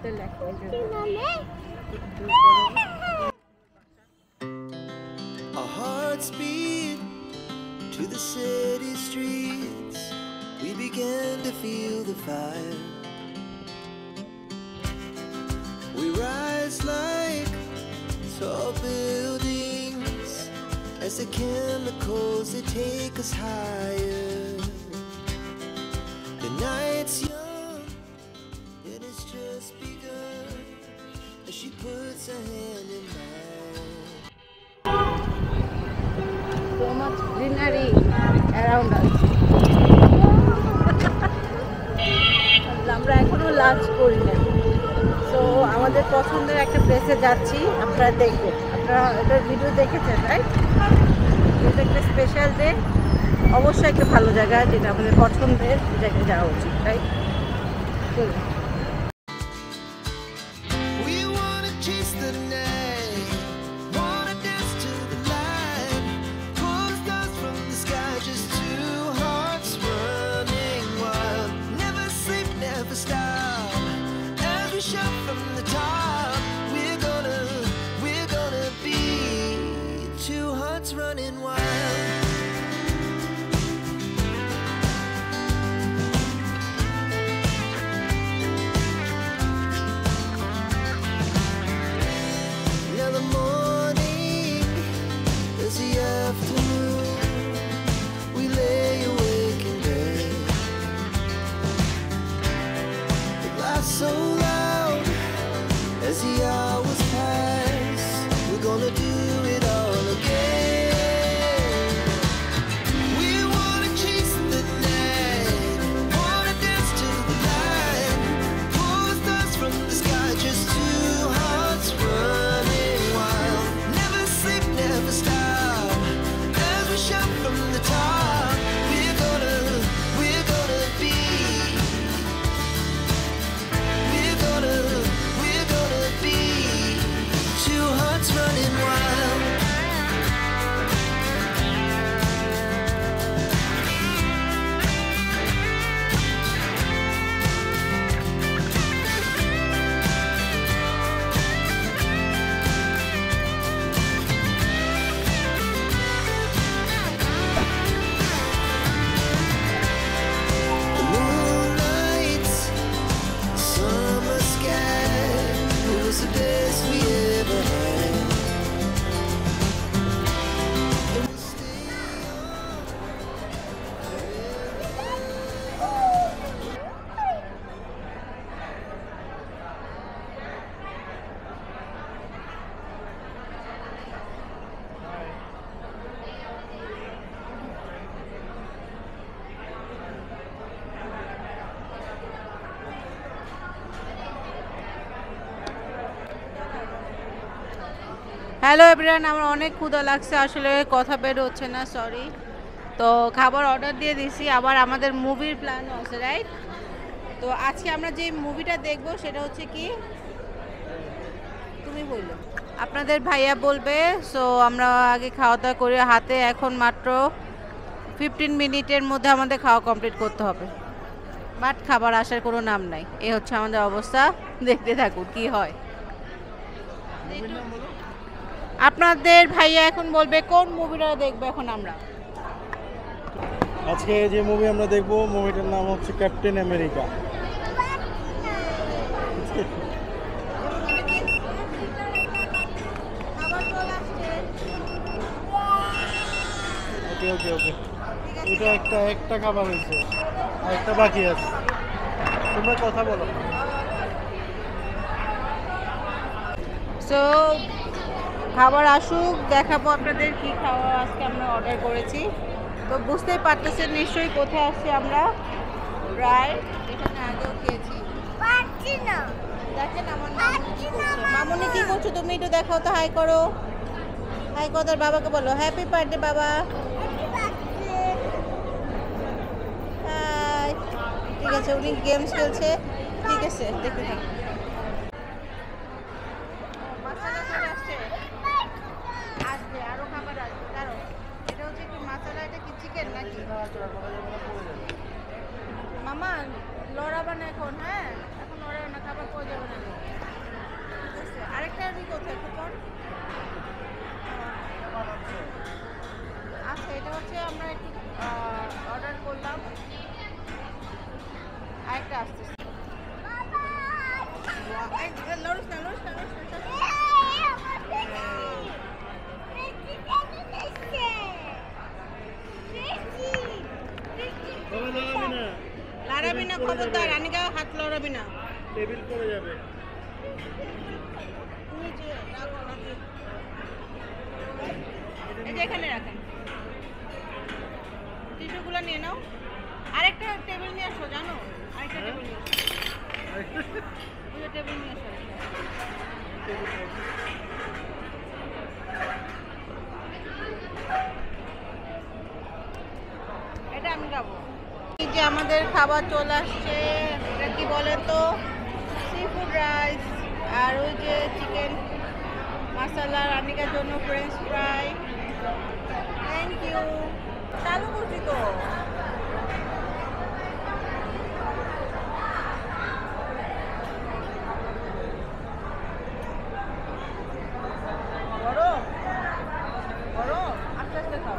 Our hearts beat to the city streets. We began to feel the fire. We rise like tall buildings as the chemicals they take us higher. The night's young and it's just begun as she puts her hand in mine. So much greenery around us. আমরা এখনো lunch করি না, so আমাদের পছন্দের একটা প্লেসে যাচ্ছি। আপনারা দেখবেন, আপনারা এটার ভিডিও দেখেছেন, রাইট? এটা একটা স্পেশাল ডে, অবশ্যই একটা ভালো জায়গা, যেটা আমাদের পছন্দের জায়গায় যাওয়া উচিত, রাইট? চলুন। Running wild. Now the morning is the afternoon. We lay awake in bed. The glass so loud as the hours pass. We're gonna do it all again. Hello everyone, আমার অনেক ক্ষুধা লাগছে, আসলে কথা বের হচ্ছে না, সরি। তো খাবার অর্ডার দিয়ে দিছি, আবার আমাদের মুভির প্ল্যান আছে, রাইট? তো আজকে আমরা যে মুভিটা দেখব সেটা হচ্ছে কি, তুমি বললো, আপনাদের ভাইয়া বলবে। সো আমরা আগে খাওয়া দাওয়া করে, হাতে এখন মাত্র 15 মিনিটের মধ্যে আমাদের খাওয়া কমপ্লিট করতে হবে, বাট খাবার আসার কোনো নাম নাই। এ হচ্ছে আমাদের অবস্থা, দেখতে থাকুন কি হয়। আপনাদের ভাইয়া এখন বলবে কোন মুভিটা দেখবো এখন আমরা। আজকে যে মুভি আমরা দেখবো, মুভিটার নাম হচ্ছে ক্যাপ্টেন আমেরিকা। ওকে ওকে ওকে, এটা একটা খাবার হয়েছে, আর একটা বাকি আছে। তোমরা কথা বলো। সো খাবার আসুক, দেখাবো আপনাদের কি খাওয়া আজকে আমরা অর্ডার করেছি। তো বুঝতেই পারতেছেন নিশ্চয়ই কোথায় আসছি আমরা, রাইট? এখানে আগেও খেয়েছি। দেখেন আমার মামুনি কি করছো তুমি, একটু দেখাও তো, হাই করো, হাই করো, তোর বাবাকে বলো হ্যাপি বার্থডে বাবা। হাই, ঠিক আছে, উনি গেমস খেলছে, ঠিক আছে, দেখতে থাকুন। মামা লড়াবা না এখন, হ্যাঁ এখন লড়াবে না, খাবার পড়ে যাবে না। কোথায় কুপন? আচ্ছা, এটা হচ্ছে আমরা একটু অর্ডার করলাম, আরেকটা আসতেছে। লড়িস না, লড়িস না, লড়িস না। লড়াবি না, খবরদার, আনিকা হাত লড়াবি না, টেবিল পড়ে যাবে। এই যে এখানে রাখেন, টিস্যুগুলো নিয়ে নাও। আরেকটা টেবিল নিয়ে আসো, জানো, আরেকটা টেবিল নিয়ে আসো, টেবিল নিয়ে আসো। এটা আমি খাবো। এই যে আমাদের খাবার চলে আসছে, এটা কি বলে তো, সি ফুড রাইস, আর ওই যে চিকেন মশলা, রানিকার জন্য ফ্রেঞ্চ ফ্রাই। Thank you. চালু করছি তো। গরম গরম, আস্তে আস্তে খাও।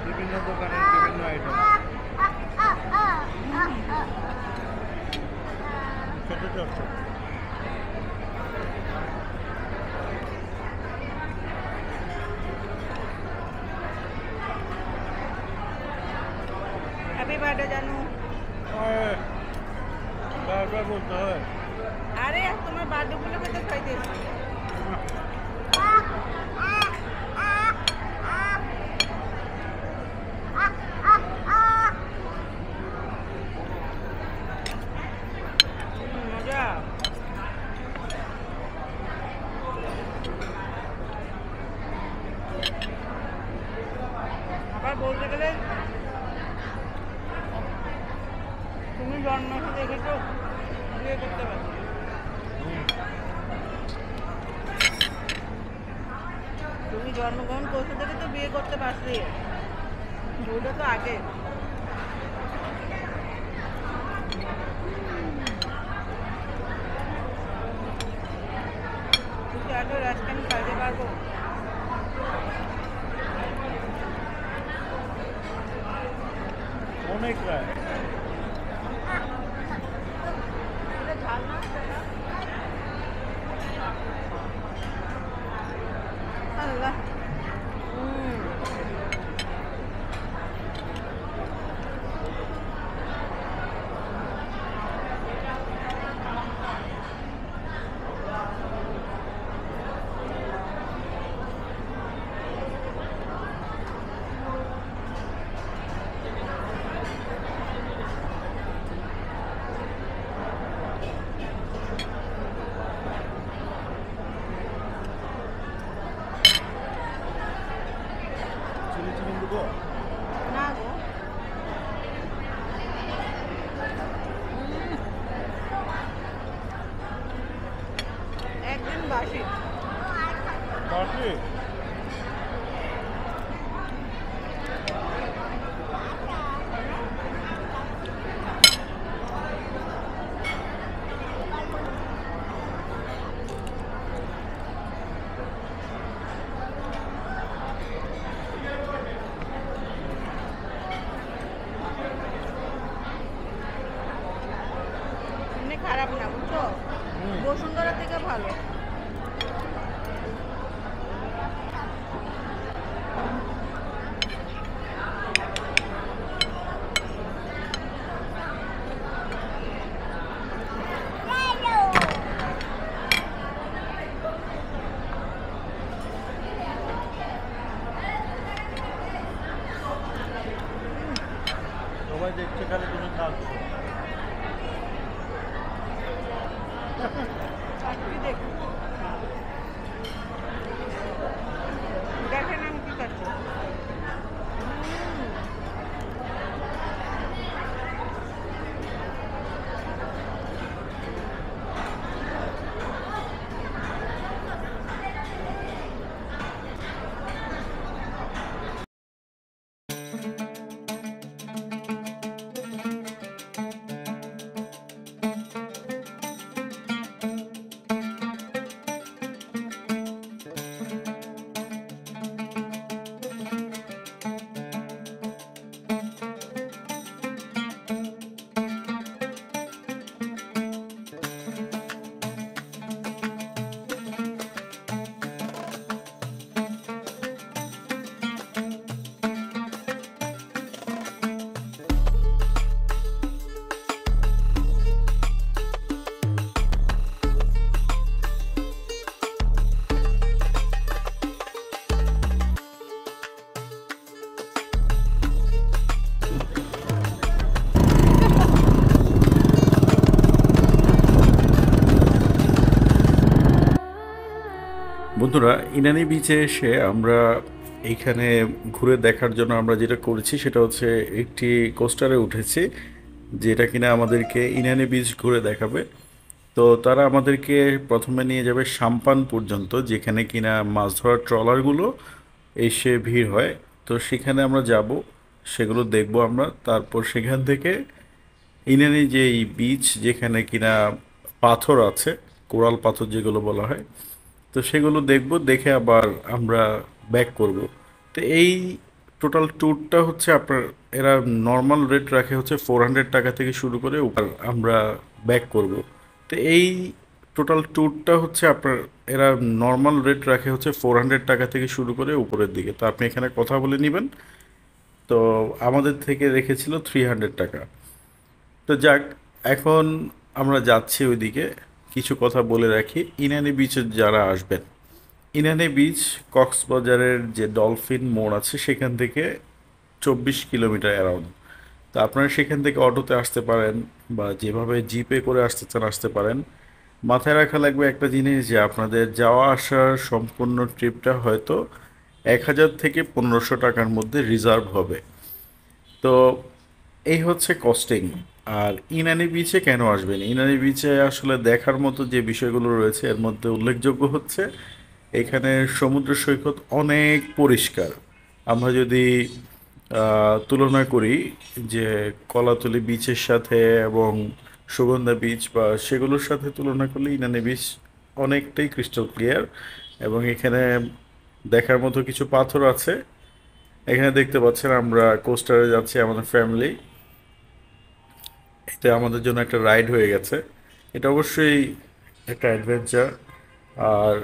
বিভিন্ন দোকানের বিভিন্ন আইটেম, খেতে চলছে। হ্যাপি বার্থডে জানু। বারবার বলতে হয়। আরে তোমার বার্থডে গুলোকে তো খাইতেছি। মজা। আবার বলতে গেলে তুমি জন্মাসে দেখেছো বিয়ে করতে পারছো, তুমি জন্মগ্রহণ করছো দেখে তো বিয়ে করতে পারছি, ওটা তো আগে। কিন্তু এত রাস্তা আমি খাইতে পারবো? অনেক রায়। এটা ঝাল না? আল্লাহ। চিলি চিকেন দেবো? না গো, একদিন বাসি। বাকি এমনি খারাপ না, বুঝছো, বসুন্ধরা থেকে ভালো। সবাই দেখছে, খালি তুমি খাচ্ছ। দেখেন আমি কি করছি। বন্ধুরা, ইনানি বিচে এসে আমরা এইখানে ঘুরে দেখার জন্য আমরা যেটা করেছি সেটা হচ্ছে একটি কোস্টারে উঠেছি, যেটা কিনা আমাদেরকে ইনানি বিচ ঘুরে দেখাবে। তো তারা আমাদেরকে প্রথমে নিয়ে যাবে সাম্পান পর্যন্ত, যেখানে কিনা মাছ ধরার ট্রলারগুলো এসে ভিড় হয়। তো সেখানে আমরা যাব, সেগুলো দেখব আমরা। তারপর সেখান থেকে ইনানি যে এই বিচ, যেখানে কিনা পাথর আছে, কোরাল পাথর যেগুলো বলা হয়, তো সেগুলো দেখব, দেখে আবার আমরা ব্যাক করব। তো এই টোটাল ট্যুরটা হচ্ছে আপনার, এরা নর্মাল রেট রাখে হচ্ছে 400 টাকা থেকে শুরু করে আমরা ব্যাক করব। তো এই টোটাল ট্যুরটা হচ্ছে আপনার, এরা নর্মাল রেট রাখে হচ্ছে 400 টাকা থেকে শুরু করে উপরের দিকে। তো আপনি এখানে কথা বলে নেবেন। তো আমাদের থেকে রেখেছিল 300 টাকা। তো যাক, এখন আমরা যাচ্ছি ওইদিকে। কিছু কথা বলে রাখি, ইনানি বিচে যারা আসবেন, ইনানি বিচ কক্সবাজারের যে ডলফিন মোড় আছে সেখান থেকে 24 কিলোমিটার অ্যারাউন্ড। তো আপনারা সেখান থেকে অটোতে আসতে পারেন, বা যেভাবে জিপে করে আসতে চান আসতে পারেন। মাথায় রাখা লাগবে একটা জিনিস, যে আপনাদের যাওয়া আসার সম্পূর্ণ ট্রিপটা হয়তো 1000 থেকে 1500 টাকার মধ্যে রিজার্ভ হবে। তো এই হচ্ছে কস্টিং। আর ইনানি বিচে কেন আসবেন, ইনানি বিচে আসলে দেখার মতো যে বিষয়গুলো রয়েছে এর মধ্যে উল্লেখযোগ্য হচ্ছে এখানে সমুদ্র সৈকত অনেক পরিষ্কার। আমরা যদি তুলনা করি যে কলাতলি বিচের সাথে এবং সুগন্ধা বিচ বা সেগুলোর সাথে তুলনা করলে ইনানি বিচ অনেকটাই ক্রিস্টাল ক্লিয়ার। এবং এখানে দেখার মতো কিছু পাথর আছে। এখানে দেখতে পাচ্ছেন আমরা কোস্টারে যাচ্ছি আমাদের ফ্যামিলি। এটা আমাদের জন্য একটা রাইড হয়ে গেছে। এটা অবশ্যই একটা অ্যাডভেঞ্চার। আর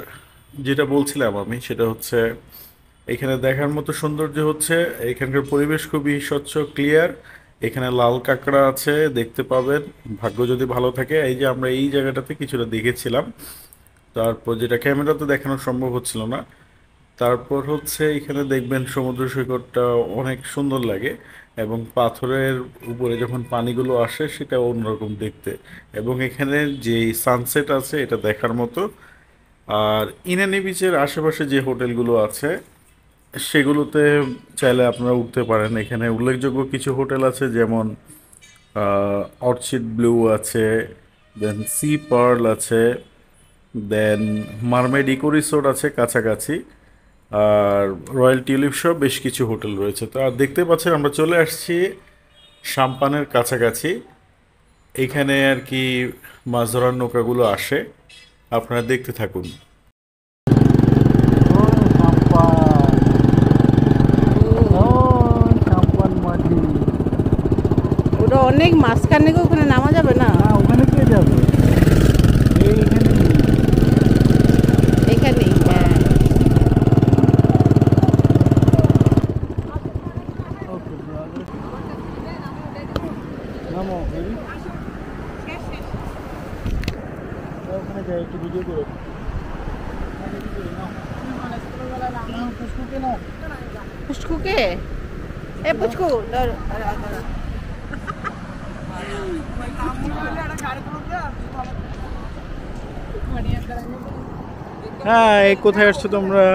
যেটা বলছিলাম আমি, সেটা হচ্ছে এখানে দেখার মতো সৌন্দর্য হচ্ছে এখানকার পরিবেশ খুবই স্বচ্ছ ক্লিয়ার। এখানে লাল কাঁকড়া আছে, দেখতে পাবেন ভাগ্য যদি ভালো থাকে। এই যে আমরা এই জায়গাটাতে কিছুটা দেখেছিলাম, তারপর যেটা ক্যামেরাতে দেখানো সম্ভব হচ্ছিল না। তারপর হচ্ছে এখানে দেখবেন সমুদ্র সৈকতটা অনেক সুন্দর লাগে, এবং পাথরের উপরে যখন পানিগুলো আসে সেটা অন্যরকম দেখতে। এবং এখানে যে সানসেট আছে এটা দেখার মতো। আর ইনানি বিচের আশেপাশে যে হোটেলগুলো আছে সেগুলোতে চাইলে আপনারা উঠতে পারেন। এখানে উল্লেখযোগ্য কিছু হোটেল আছে, যেমন অর্চিড ব্লু আছে, দেন সি পার্ল আছে, দেন মারমেড ইকো রিসোর্ট আছে কাছাকাছি, আর রয়্যাল টিউলিপ সহ বেশ কিছু হোটেল রয়েছে। তো আর দেখতে পাচ্ছেন আমরা চলে আসছি সাম্পানের কাছাকাছি। এইখানে আর কি মাছ ধরার নৌকাগুলো আসে, আপনারা দেখতে থাকুন। ওটা অনেক মাঝখানে, ওখানে নামা যাবে না? ওখানে কে যাবে? এখানেই, হ্যাঁ। ওখানে যাই, একটু ভিডিও করে। পুচকুকে, এ পুচকু ধর। হ্যাঁ, কোথায় আসছো তোমরা?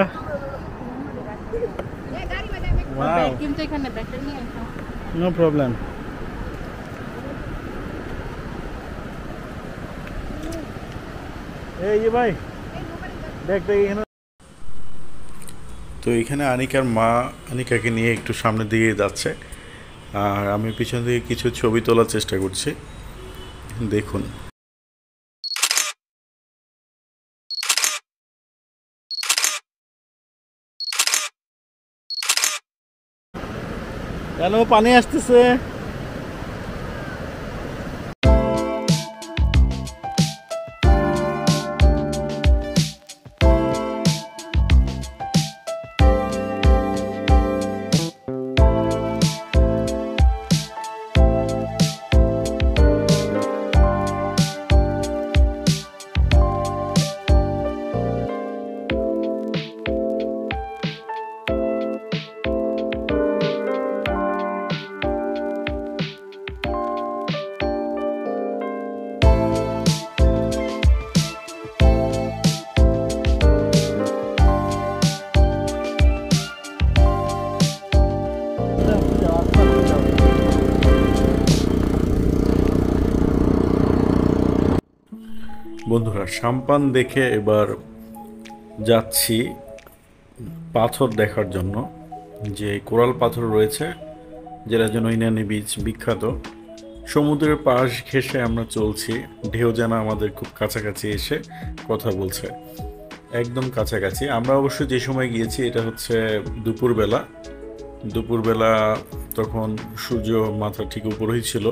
Wow. কিন্তু এখানে ব্যাগটা নিয়ে আসো। No problem. এই যে ভাই, ব্যাগটা এখানে। তো এখানে আনিকার মা আনিকাকে নিয়ে একটু সামনের দিকে যাচ্ছে, আর আমি পিছন দিকে কিছু ছবি তোলার চেষ্টা করছি। দেখুন, হ্যালো, পানি আসতেছে। বন্ধুরা, সাম্পান দেখে এবার যাচ্ছি পাথর দেখার জন্য, যে কোরাল পাথর রয়েছে যেটার জন্য ইনানি বিচ বিখ্যাত। সমুদ্রের পাশ ঘেঁষে আমরা চলছি, ঢেউ যেন আমাদের খুব কাছাকাছি এসে কথা বলছে, একদম কাছাকাছি। আমরা অবশ্য যে সময় গিয়েছি এটা হচ্ছে দুপুরবেলা, তখন সূর্য মাথা ঠিক উপরেই ছিল।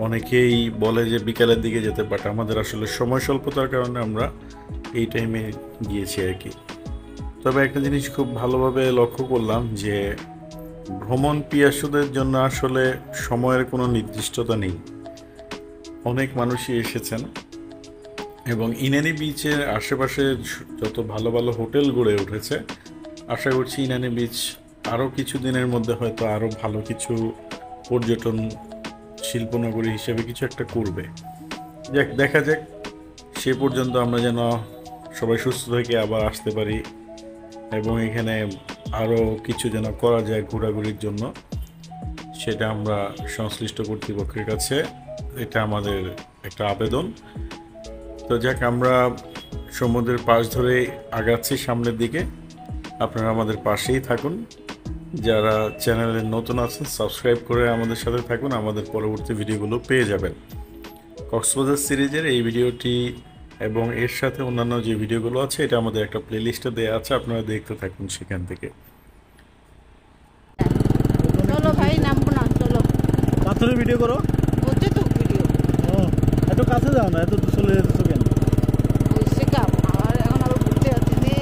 অনেকেই বলে যে বিকালের দিকে যেতে, বাট আমাদের আসলে সময় স্বল্পতার কারণে আমরা এই টাইমে গিয়েছি আর কি। তবে একটা জিনিস খুব ভালোভাবে লক্ষ্য করলাম যে ভ্রমণ পিয়াসুদের জন্য আসলে সময়ের কোনো নির্দিষ্টতা নেই। অনেক মানুষই এসেছেন এবং ইনানি বিচের আশেপাশে যত ভালো ভালো হোটেল গড়ে উঠেছে, আশা করছি ইনানি বিচ আরও কিছু দিনের মধ্যে হয়তো আরও ভালো কিছু পর্যটন শিল্পনগরী হিসেবে কিছু একটা করবে। দেখা যাক, সে পর্যন্ত আমরা যেন সবাই সুস্থ থেকে আবার আসতে পারি এবং এখানে আরও কিছু যেন করা যায় ঘোরাঘুরির জন্য, সেটা আমরা সংশ্লিষ্ট কর্তৃপক্ষের কাছে, এটা আমাদের একটা আবেদন। তো যাক, আমরা সমুদ্রের পাশ ধরে আগাচ্ছি সামনের দিকে। আপনারা আমাদের পাশেই থাকুন, যারা চ্যানেলে নতুন আছেন সাবস্ক্রাইব করে আমাদের সাথে থাকুন, আমাদের পরবর্তী ভিডিওগুলো পেয়ে যাবেন। কক্সবাজার সিরিজের এই ভিডিওটি এবং এর সাথে অন্যান্য যে ভিডিওগুলো আছে এটা আমাদের একটা প্লেলিস্টে দেওয়া আছে, আপনারা দেখতে থাকুন সেখান থেকে। চলো ভাই, নামবো না, চলো। পাথরের ভিডিও করো। হচ্ছে তো ভিডিও। ও, এত কাছে যাও না, এত চলে যেতেছো কেন? বুঝছে কাপ আর এখন আবার ঘুরতে যাচ্ছি রে।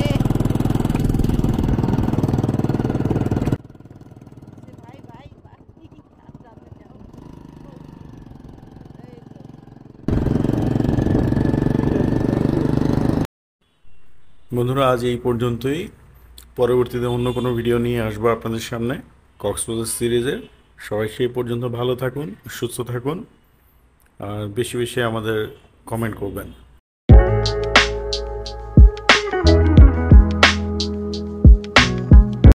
ভাই ভাই ভাই, সাবধানে যাও। এই তো। বন্ধুরা, আজ এই পর্যন্তই। পরবর্তীতে অন্য কোনো ভিডিও নিয়ে আসবো আপনাদের সামনে কক্সবাজার সিরিজের। সবাই সেই পর্যন্ত ভালো থাকুন, সুস্থ থাকুন, আর বেশি বেশি আমাদের কমেন্ট করবেন।